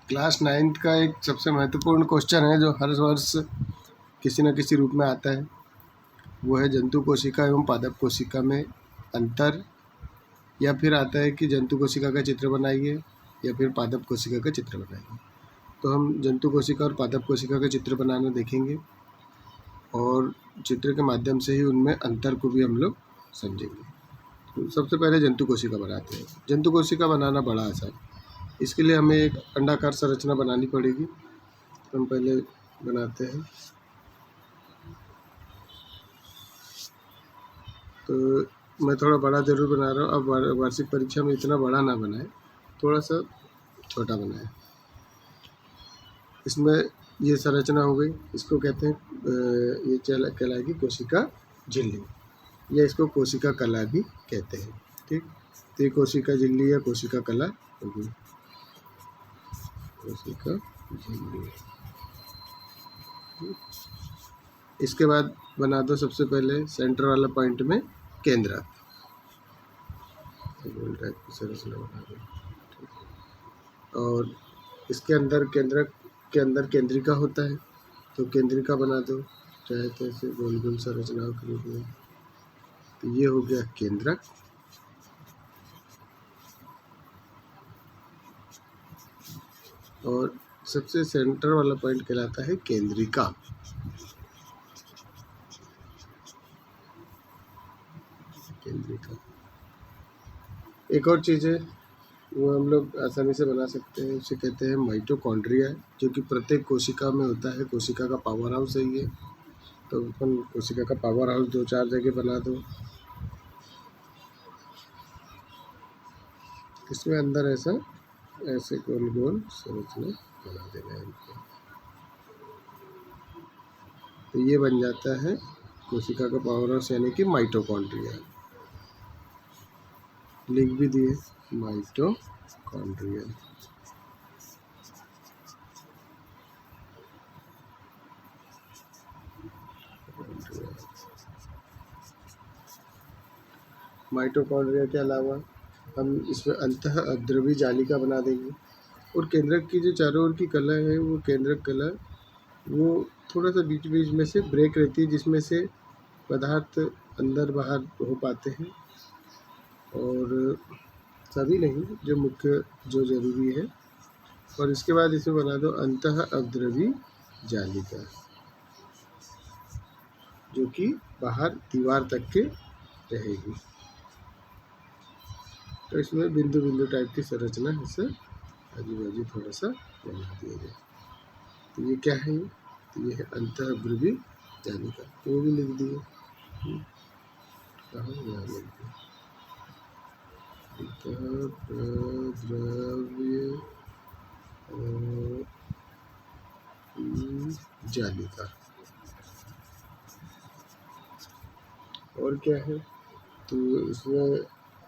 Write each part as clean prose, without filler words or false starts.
Class 9th का एक सबसे महत्वपूर्ण क्वेश्चन है जो हर वर्ष किसी न किसी रूप में आता है, वो है जंतु कोशिका एवं पादप कोशिका में अंतर। या फिर आता है कि जंतु कोशिका का चित्र बनाइए या फिर पादप कोशिका का चित्र बनाइए। तो हम जंतु कोशिका और पादप कोशिका का चित्र बनाना देखेंगे और चित्र के माध्यम से ही उनमें अंतर को भी हम लोग समझेंगे। तो सबसे पहले जंतु कोशिका बनाते हैं। जंतु कोशिका बनाना बड़ा आसान है। इसके लिए हमें एक अंडाकार संरचना बनानी पड़ेगी। तो हम पहले बनाते हैं। तो मैं थोड़ा बड़ा ज़रूर बना रहा हूँ। अब वार्षिक परीक्षा में इतना बड़ा ना बनाए, थोड़ा सा छोटा बनाए। इसमें ये संरचना हो गई, इसको कहते हैं ये कहलाएगी कोशिका झिल्ली, या इसको कोशिका कला भी कहते हैं। ठीक, तो ये कोशिका झिल्ली या कोशिका कला होगी, कोशिका झिल्ली। इसके बाद बना दो सबसे पहले सेंटर वाला पॉइंट में केंद्रक, गोल टाइप की संरचना बना दो। और इसके अंदर केंद्रक के अंदर केंद्रिका होता है, तो केंद्रिका बना दो चाहे तो ऐसे गोल गोल संरचनाओं के रूप में। तो ये हो गया केंद्रक। और सबसे सेंटर वाला पॉइंट कहलाता है केंद्रिका। केंद्रिका एक और चीज़ है, वो हम लोग आसानी से बना सकते हैं, उसे कहते हैं माइटोकॉन्ड्रिया, जो कि प्रत्येक कोशिका में होता है। कोशिका का पावर हाउस है ये। तो अपन कोशिका का पावर हाउस 2-4 जगह बना दो। इसमें अंदर ऐसे गोल गोल संरचना बना देना है इनको। तो ये बन जाता है कोशिका का पावर हाउस, यानी कि माइटोकॉन्ड्रिया। लिख भी दिए माइटोकॉन्ड्रिया। माइटोकॉन्ड्रिया के अलावा हम इसमें अंतः अवद्रवी जालिका बना देंगे। और केंद्रक की जो चारों ओर की कला है, वो केंद्रक कला वो थोड़ा सा बीच बीच में से ब्रेक रहती है, जिसमें से पदार्थ अंदर बाहर हो पाते हैं। और सभी नहीं, जो मुख्य जो ज़रूरी है। और इसके बाद इसमें बना दो अंतः अवद्रवी जालिका, जो कि बाहर दीवार तक के रहेगी। तो इसमें बिंदु बिंदु टाइप की संरचना इसे आजू बाजू थोड़ा सा बना दिया जाए। तो ये क्या है? तो ये है अंतः अवद्रवी जालिका। वो भी लिख दिए, कहाँ यहाँ लिख दिए, द्रव्य जालिका। और क्या है? तो इसमें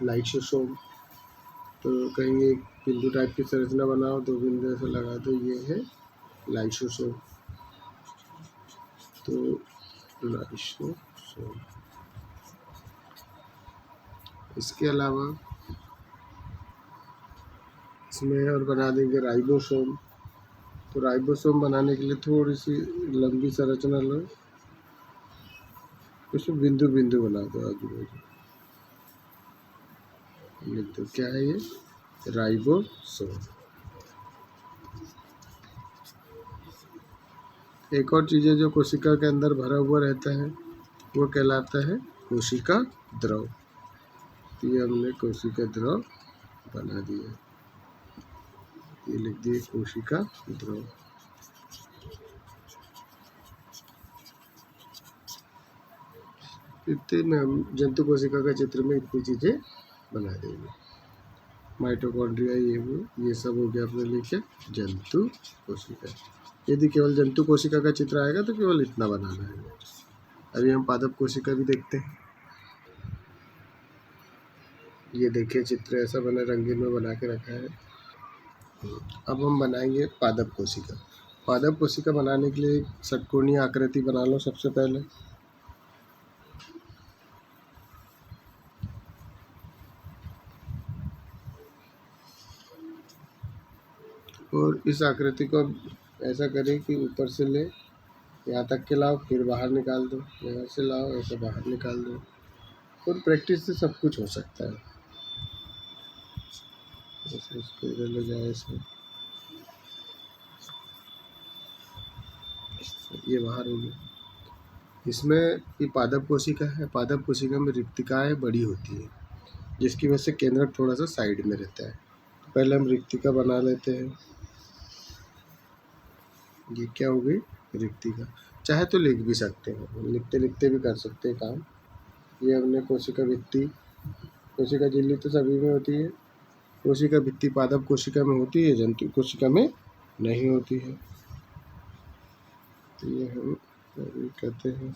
लाइट शोषण, तो कहीं एक बिंदु टाइप की संरचना बनाओ, 2 बिंदु ऐसे लगा दो, ये है लाइट शोषण। तो लाइट शोषण। इसके अलावा इसमें और बना देंगे राइबोसोम। तो राइबोसोम बनाने के लिए थोड़ी सी लंबी संरचना लो, इसमें बिंदु बिंदु बना दो आजू बाजू, लिख दो क्या है ये, राइबोसोम। एक और चीज़ है जो कोशिका के अंदर भरा हुआ रहता है, वो कहलाता है कोशिका द्रव। तो ये हमने कोशिका द्रव बना दिया, ये लिख दिए कोशिका द्रव। इतने में हम जंतु कोशिका का चित्र में इतनी चीज़ें बना देंगे। माइटोकॉन्ड्रिया, ये सब हो गया अपने लिखे जंतु कोशिका। यदि केवल जंतु कोशिका का चित्र आएगा तो केवल इतना बनाना है। अभी हम पादप कोशिका भी देखते हैं। ये देखिए चित्र ऐसा बना, रंगीन में बना के रखा है। अब हम बनाएंगे पादप कोशिका। पादप कोशिका बनाने के लिए एक षटकोणीय आकृति बना लो सबसे पहले। और इस आकृति को ऐसा करें कि ऊपर से ले यहाँ तक के लाओ, फिर बाहर निकाल दो, यहाँ से लाओ ऐसे बाहर निकाल दो। और प्रैक्टिस से सब कुछ हो सकता है। जैसे इसको इधर ले जाए ऐसे, ये बाहर हो गया। इसमें ये पादप कोशिका है। पादप कोशिका में रिक्तिकाएँ बड़ी होती है, जिसकी वजह से केंद्रक थोड़ा सा साइड में रहता है। तो पहले हम रिक्तिका बना लेते हैं। ये क्या हो गई? रिक्तिका। चाहे तो लिख भी सकते हैं, लिखते लिखते भी कर सकते हैं काम। ये हमने कोशिका भित्ति, कोशिका झिल्ली तो सभी में होती है। कोशिका भित्ति पादप कोशिका में होती है, जंतु कोशिका में नहीं होती है। तो ये हम कहते हैं,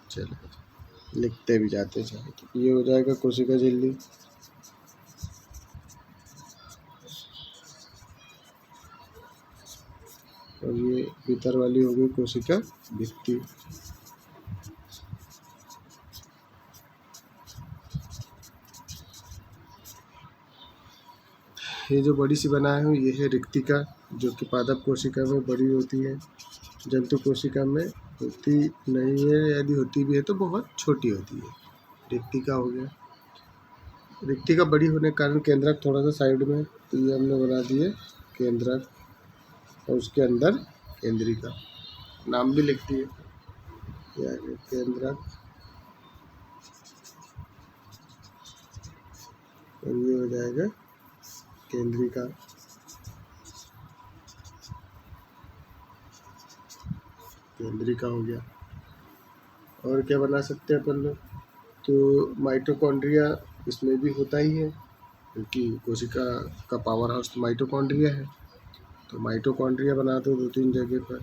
चलो लिखते भी जाते चाहे तो। ये हो जाएगा कोशिका झिल्ली। और ये भीतर वाली हो गई कोशिका भित्ति। ये जो बड़ी सी बनाया हूँ ये है रिक्तिका, जो कि पादप कोशिका में बड़ी होती है, जंतु कोशिका में होती नहीं है। यदि होती भी है तो बहुत छोटी होती है। रिक्तिका हो गया। रिक्तिका बड़ी होने के कारण केंद्रक थोड़ा सा साइड में, तो ये हमने बना दिए केंद्रक। और उसके अंदर केंद्रिका, नाम भी लिख दिए, केंद्रक। और ये हो जाएगा केंद्रिका। केंद्रिका हो गया। और क्या बना सकते हैं अपन लोग? तो माइटोकॉन्ड्रिया इसमें भी होता ही है, क्योंकि कोशिका का पावर हाउस तो माइटोकॉन्ड्रिया है। तो माइटोकॉन्ड्रिया बना दो 2-3 जगह पर।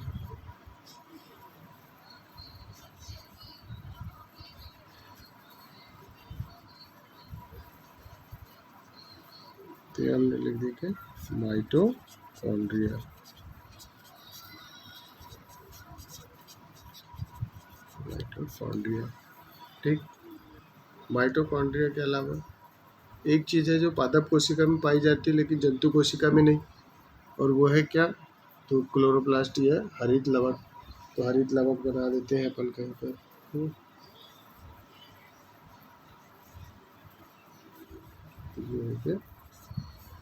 तो हमने लिख दिया कि माइटोकॉन्ड्रिया। माइटोकॉन्ड्रिया, ठीक। माइटोकॉन्ड्रिया के अलावा एक चीज़ है जो पादप कोशिका में पाई जाती है लेकिन जंतु कोशिका में नहीं, और वो है क्या? तो क्लोरोप्लास्ट या हरित लवक। तो हरित लवक बना देते हैं अपन कहीं पर। ये है क्या?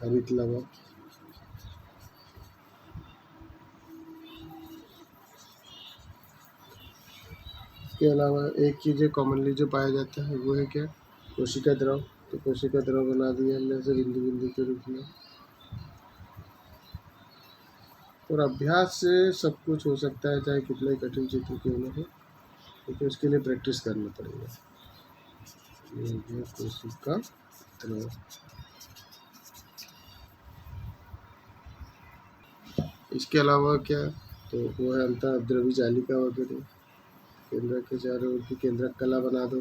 हरित लवक। इसके अलावा एक चीज़ है कॉमनली जो पाया जाता है, वो है क्या? कोशिका द्रव। तो कोशिका द्रव बना दिया हमने से बिंदु बिंदु के रूप में। और अभ्यास से सब कुछ हो सकता है, चाहे कितना ही कठिन चित्र क्यों न हो, लेकिन उसके लिए प्रैक्टिस करना पड़ेगा। ये कोशिका द्रव। इसके अलावा क्या? तो वो है अंतःद्रवी जालिका वगैरह। केंद्रक के चारों ओर की केंद्रक कला बना दो,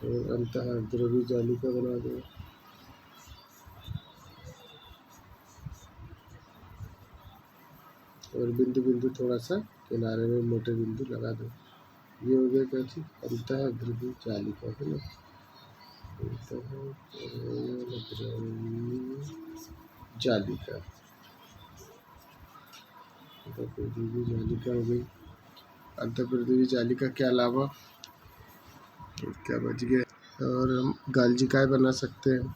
और अंतःद्रवी जालिका बना दो। और बिंदु बिंदु थोड़ा सा किनारे में मोटे बिंदु लगा दो। ये हो गया क्या चीज? अंतःद्रवी जालिका है ना। जालिका, अंतःपृथ्वी जालिका हो गई। अंतःपृथ्वी जालिका के अलावा क्या बच गया? और हम गालजिकाएँ बना सकते हैं।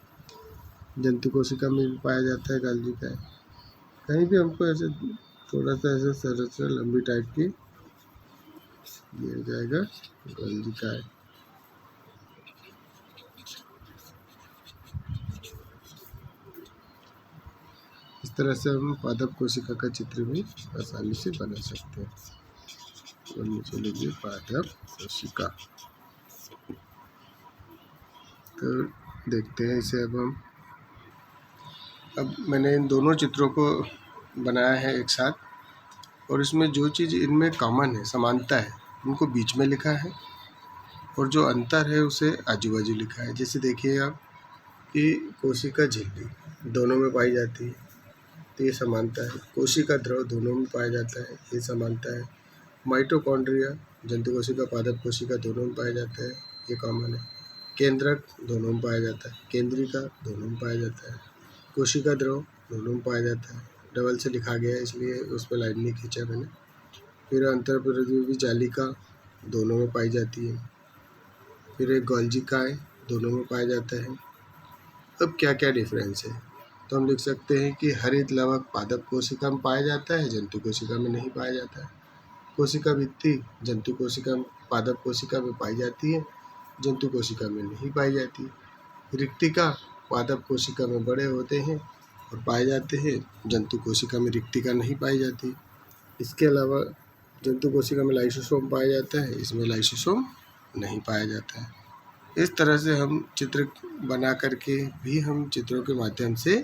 जंतु कोशिका में भी पाया जाता है गालजिकाएँ। कहीं भी हमको ऐसे थोड़ा सा ऐसे संरचना लंबी टाइप की, ये हो जाएगा गालजिकाएँ। इस तरह से हम पादप कोशिका का चित्र भी आसानी से बना सकते हैं। और नीचे लिखिए पादप कोशिका। तो देखते हैं इसे अब मैंने इन दोनों चित्रों को बनाया है एक साथ, और इसमें जो चीज़ इनमें कॉमन है, समानता है, उनको बीच में लिखा है, और जो अंतर है उसे आजू बाजू लिखा है। जैसे देखिए आप कि कोशिका झिल्ली दोनों में पाई जाती है, तो ये समानता है। कोशिका द्रव दोनों में पाया जाता है, ये समानता है। माइटोकॉन्ड्रिया जंतु कोशिका पादप कोशिका दोनों में पाया जाता है, ये कॉमन है। केंद्रक दोनों में पाया जाता है, केंद्रिका दोनों में पाया जाता है। कोशिका द्रव दोनों में पाया जाता है। डबल से लिखा गया है इसलिए उस पर लाइन नहीं खींचा मैंने। फिर अंतर प्रतियोगी जालिका दोनों में पाई जाती है। फिर एक गोल्जिकाएँ दोनों में पाया जाता है। अब क्या क्या डिफरेंस है, तो हम लिख सकते हैं कि हरित लवक पादप कोशिका में पाया जाता है, जंतु कोशिका में नहीं पाया जाता है। कोशिका भित्ति जंतु कोशिका में पादप कोशिका में पाई जाती है, जंतु कोशिका में नहीं पाई जाती। रिक्तिका पादप कोशिका में बड़े होते हैं और पाए जाते हैं, जंतु कोशिका में रिक्तिका नहीं पाई जाती। इसके अलावा जंतु कोशिका में लाइसोसोम पाया जाता है, इसमें लाइसोसोम नहीं पाया जाता है। इस तरह से हम चित्र बना करके भी हम चित्रों के माध्यम से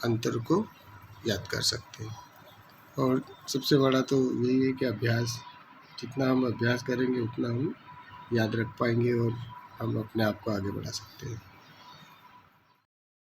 अंतर को याद कर सकते हैं। और सबसे बड़ा तो यही है कि अभ्यास, जितना हम अभ्यास करेंगे उतना हम याद रख पाएंगे और हम अपने आप को आगे बढ़ा सकते हैं।